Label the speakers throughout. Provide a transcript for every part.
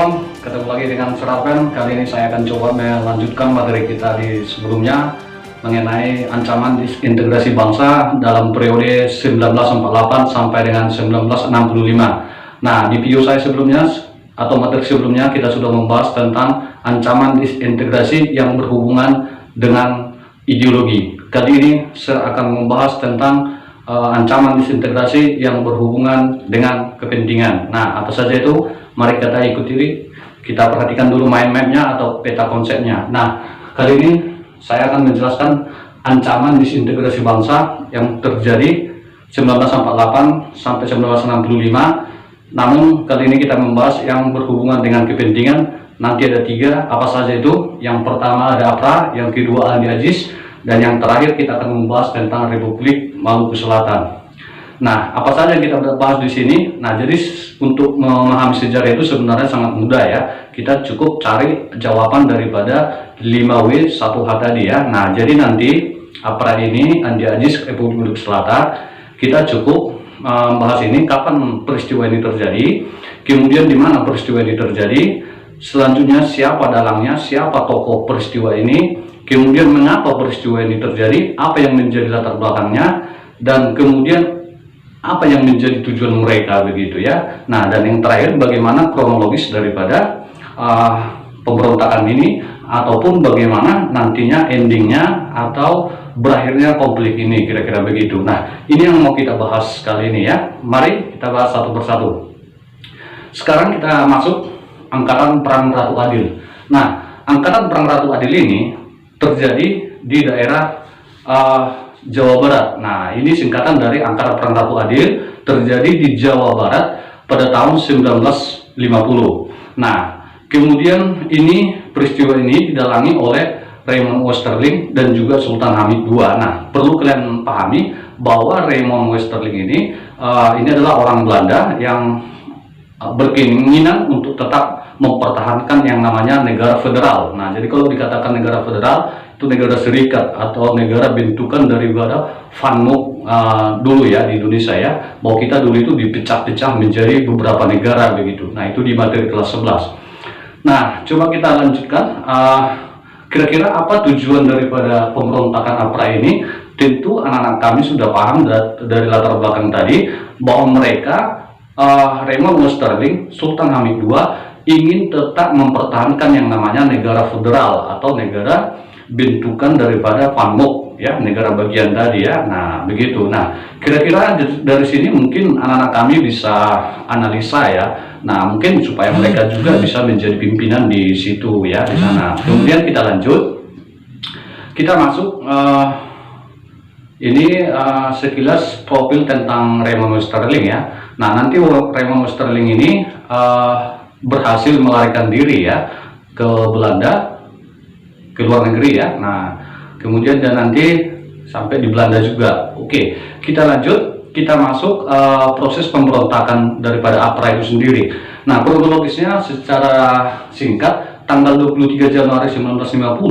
Speaker 1: Shalom, ketemu lagi dengan Serapen. Kali ini saya akan coba melanjutkan materi kita di sebelumnya mengenai ancaman disintegrasi bangsa dalam periode 1948 sampai dengan 1965. Nah, di video saya sebelumnya atau materi sebelumnya kita sudah membahas tentang ancaman disintegrasi yang berhubungan dengan ideologi. Kali ini saya akan membahas tentang ancaman disintegrasi yang berhubungan dengan kepentingan. Nah, apa saja itu? Mari kita ikuti, kita perhatikan dulu mind mapnya atau peta konsepnya. Nah, kali ini saya akan menjelaskan ancaman disintegrasi bangsa yang terjadi 1948 sampai 1965. Namun kali ini kita membahas yang berhubungan dengan kepentingan. Nanti ada 3, apa saja itu? Yang pertama ada APRA, yang kedua Andi Aziz, dan yang terakhir kita akan membahas tentang Republik Maluku Selatan. Nah, apa saja yang kita bahas di sini? Nah, jadi untuk memahami sejarah itu sebenarnya sangat mudah ya. Kita cukup cari jawaban daripada 5W 1H tadi ya. Nah, jadi nanti APRA ini, Andi Aziz, Republik Maluku Selatan, kita cukup membahas ini kapan peristiwa ini terjadi, kemudian di mana peristiwa ini terjadi, selanjutnya siapa dalangnya, siapa tokoh peristiwa ini, kemudian mengapa peristiwa ini terjadi, apa yang menjadi latar belakangnya, dan kemudian apa yang menjadi tujuan mereka begitu ya. Nah, dan yang terakhir bagaimana kronologis daripada pemberontakan ini, ataupun bagaimana nantinya endingnya atau berakhirnya konflik ini, kira-kira begitu. Nah, ini yang mau kita bahas kali ini ya. Mari kita bahas satu persatu. Sekarang kita masuk Angkatan Perang Ratu Adil. Nah, Angkatan Perang Ratu Adil ini terjadi di daerah Jawa Barat. Nah, ini singkatan dari Angkatan Perang Ratu Adil, terjadi di Jawa Barat pada tahun 1950. Nah, kemudian peristiwa ini didalangi oleh Raymond Westerling dan juga Sultan Hamid II. Nah, perlu kalian pahami bahwa Raymond Westerling ini adalah orang Belanda yang berkeinginan untuk tetap mempertahankan yang namanya negara federal. Nah, jadi kalau dikatakan negara federal itu negara serikat atau negara bentukan daripada Van Mook dulu ya di Indonesia ya, bahwa kita dulu itu dipecah-pecah menjadi beberapa negara begitu. Nah, itu di materi kelas 11. Nah, coba kita lanjutkan. Kira-kira apa tujuan daripada pemberontakan APRA ini? Tentu anak-anak kami sudah paham dari latar belakang tadi bahwa mereka Raymond Westerling, Sultan Hamid II ingin tetap mempertahankan yang namanya negara federal atau negara bentukan daripada Van Mook ya, negara bagian tadi ya. Nah, begitu. Nah, kira-kira dari sini mungkin anak-anak kami bisa analisa ya. Nah, mungkin supaya mereka juga bisa menjadi pimpinan di situ ya, di sana. Kemudian kita lanjut. Kita masuk ini sekilas profil tentang Raymond Westerling ya. Nah, nanti Raymond Westerling ini berhasil melarikan diri ya ke Belanda, ke luar negeri ya. Nah, kemudian dan nanti sampai di Belanda juga. Oke, kita lanjut. Kita masuk proses pemberontakan daripada APRA itu sendiri. Nah, kronologisnya secara singkat, tanggal 23 Januari 1950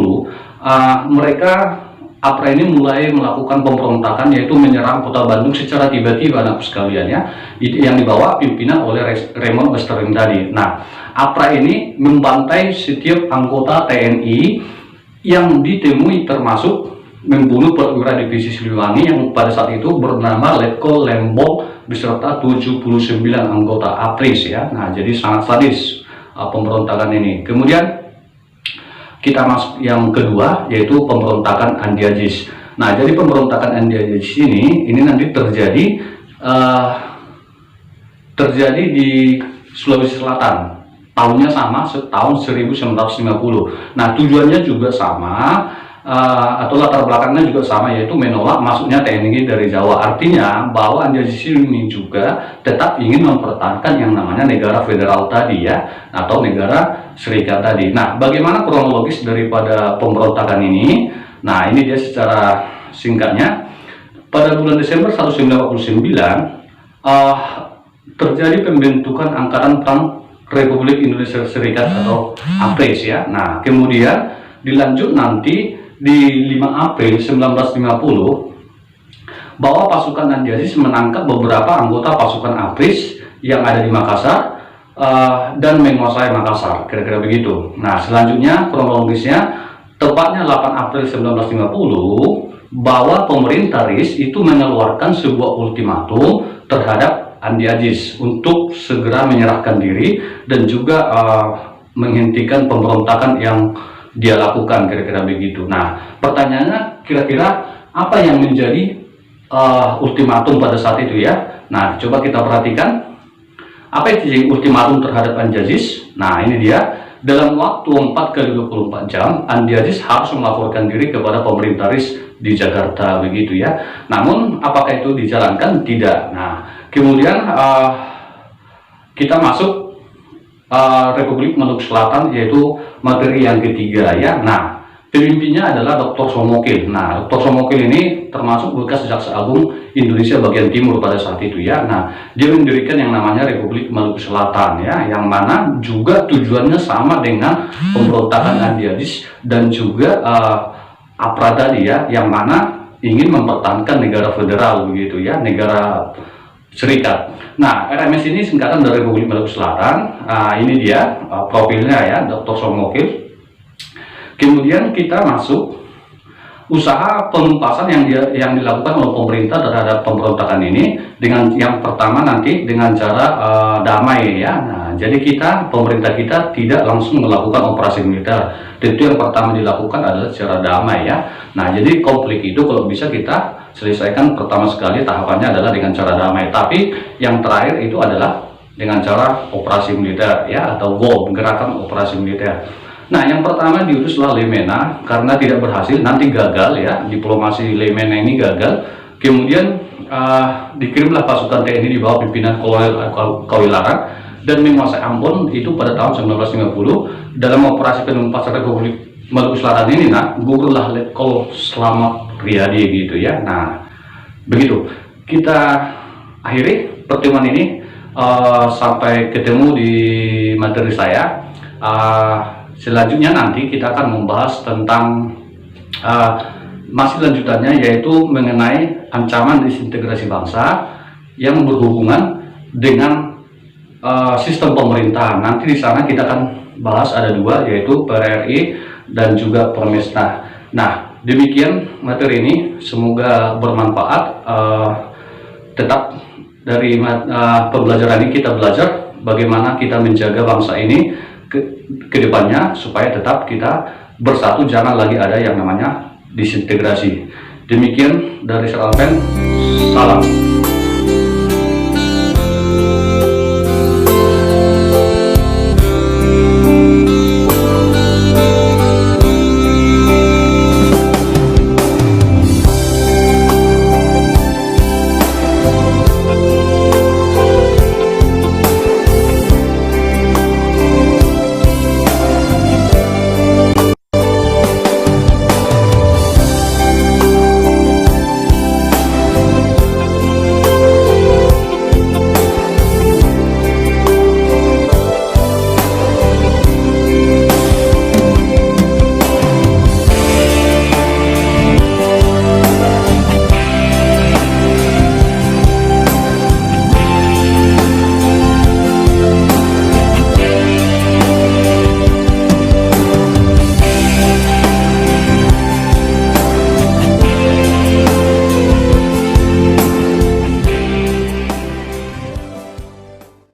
Speaker 1: APRA ini mulai melakukan pemberontakan, yaitu menyerang kota Bandung secara tiba-tiba, anak sekalian ya, yang dibawa pimpinan oleh Raymond Westerling tadi. Nah, APRA ini membantai setiap anggota TNI yang ditemui, termasuk membunuh perwira divisi Siliwangi yang pada saat itu bernama Letko Lembong beserta 79 anggota APRIS ya. Nah, jadi sangat sadis pemberontakan ini. Kemudian kita masuk yang kedua, yaitu pemberontakan Andi Aziz. Nah, jadi pemberontakan Andi Aziz ini nanti terjadi di Sulawesi Selatan. Tahunnya sama, tahun 1950. Nah, tujuannya juga sama, atau latar belakangnya juga sama, yaitu menolak masuknya TNI dari Jawa. Artinya bahwa Andi Aziz ini juga tetap ingin mempertahankan yang namanya negara federal tadi ya, atau negara serikat tadi. Nah, bagaimana kronologis daripada pemberontakan ini? Nah, ini dia secara singkatnya. Pada bulan Desember 1949 terjadi pembentukan Angkatan Perang Republik Indonesia Serikat atau APRIS ya. Nah, kemudian dilanjut nanti di 5 April 1950 bahwa pasukan Andi Aziz menangkap beberapa anggota pasukan APRIS yang ada di Makassar dan menguasai Makassar, kira-kira begitu. Nah, selanjutnya kronologisnya tepatnya 8 April 1950 bahwa pemerintah RIS itu mengeluarkan sebuah ultimatum terhadap Andi Aziz untuk segera menyerahkan diri dan juga menghentikan pemberontakan yang dia lakukan, kira-kira begitu. Nah, pertanyaannya kira-kira apa yang menjadi ultimatum pada saat itu ya? Nah, coba kita perhatikan. Apa itu ultimatum terhadap Andi Aziz? Nah, ini dia. Dalam waktu 4 kali 24 jam, Andi Aziz harus melaporkan diri kepada pemerintah RIS di Jakarta, begitu ya. Namun, apakah itu dijalankan? Tidak. Nah, kemudian kita masuk Republik Maluku Selatan, yaitu materi yang ketiga ya. Nah, pemimpinnya adalah Dr. Somokil. Nah, Dr. Somokil ini termasuk bekas Jaksa Agung Indonesia bagian timur pada saat itu ya. Nah, dia mendirikan yang namanya Republik Maluku Selatan ya, yang mana juga tujuannya sama dengan pemberontakan Andi Aziz dan juga APRA tadi ya, yang mana ingin mempertahankan negara federal begitu ya, negara serikat. Nah, RMS ini singkatan dari Republik Maluku Selatan. Ini dia profilnya ya, Dr. Somokil. Kemudian kita masuk usaha penumpasan yang dilakukan oleh pemerintah terhadap pemberontakan ini dengan yang pertama nanti dengan cara damai ya. Nah, jadi pemerintah kita tidak langsung melakukan operasi militer. Tentu yang pertama dilakukan adalah secara damai ya. Nah, jadi konflik itu kalau bisa kita selesaikan pertama sekali tahapannya adalah dengan cara damai. Tapi yang terakhir itu adalah dengan cara operasi militer ya, atau GOM, gerakan operasi militer. Nah, yang pertama diutuslah Lemena karena tidak berhasil, nanti gagal ya, diplomasi Lemena ini gagal. Kemudian dikirimlah pasukan TNI di bawah pimpinan Kolonel Kawilarang dan menguasai Ambon itu pada tahun 1950. Dalam operasi penumpasan Republik Maluku Selatan ini, nah, gugurlah Letkol Slamet Riyadi gitu ya. Nah, begitu. Kita akhiri pertemuan ini, sampai ketemu di materi saya. Selanjutnya nanti kita akan membahas tentang masih lanjutannya, yaitu mengenai ancaman disintegrasi bangsa yang berhubungan dengan sistem pemerintahan. Nanti di sana kita akan bahas ada dua, yaitu PRRI dan juga Permesna. Nah, demikian materi ini, semoga bermanfaat. Tetap dari pembelajaran ini kita belajar bagaimana kita menjaga bangsa ini ke depannya supaya tetap kita bersatu, jangan lagi ada yang namanya disintegrasi. Demikian dari Seralpen, salam.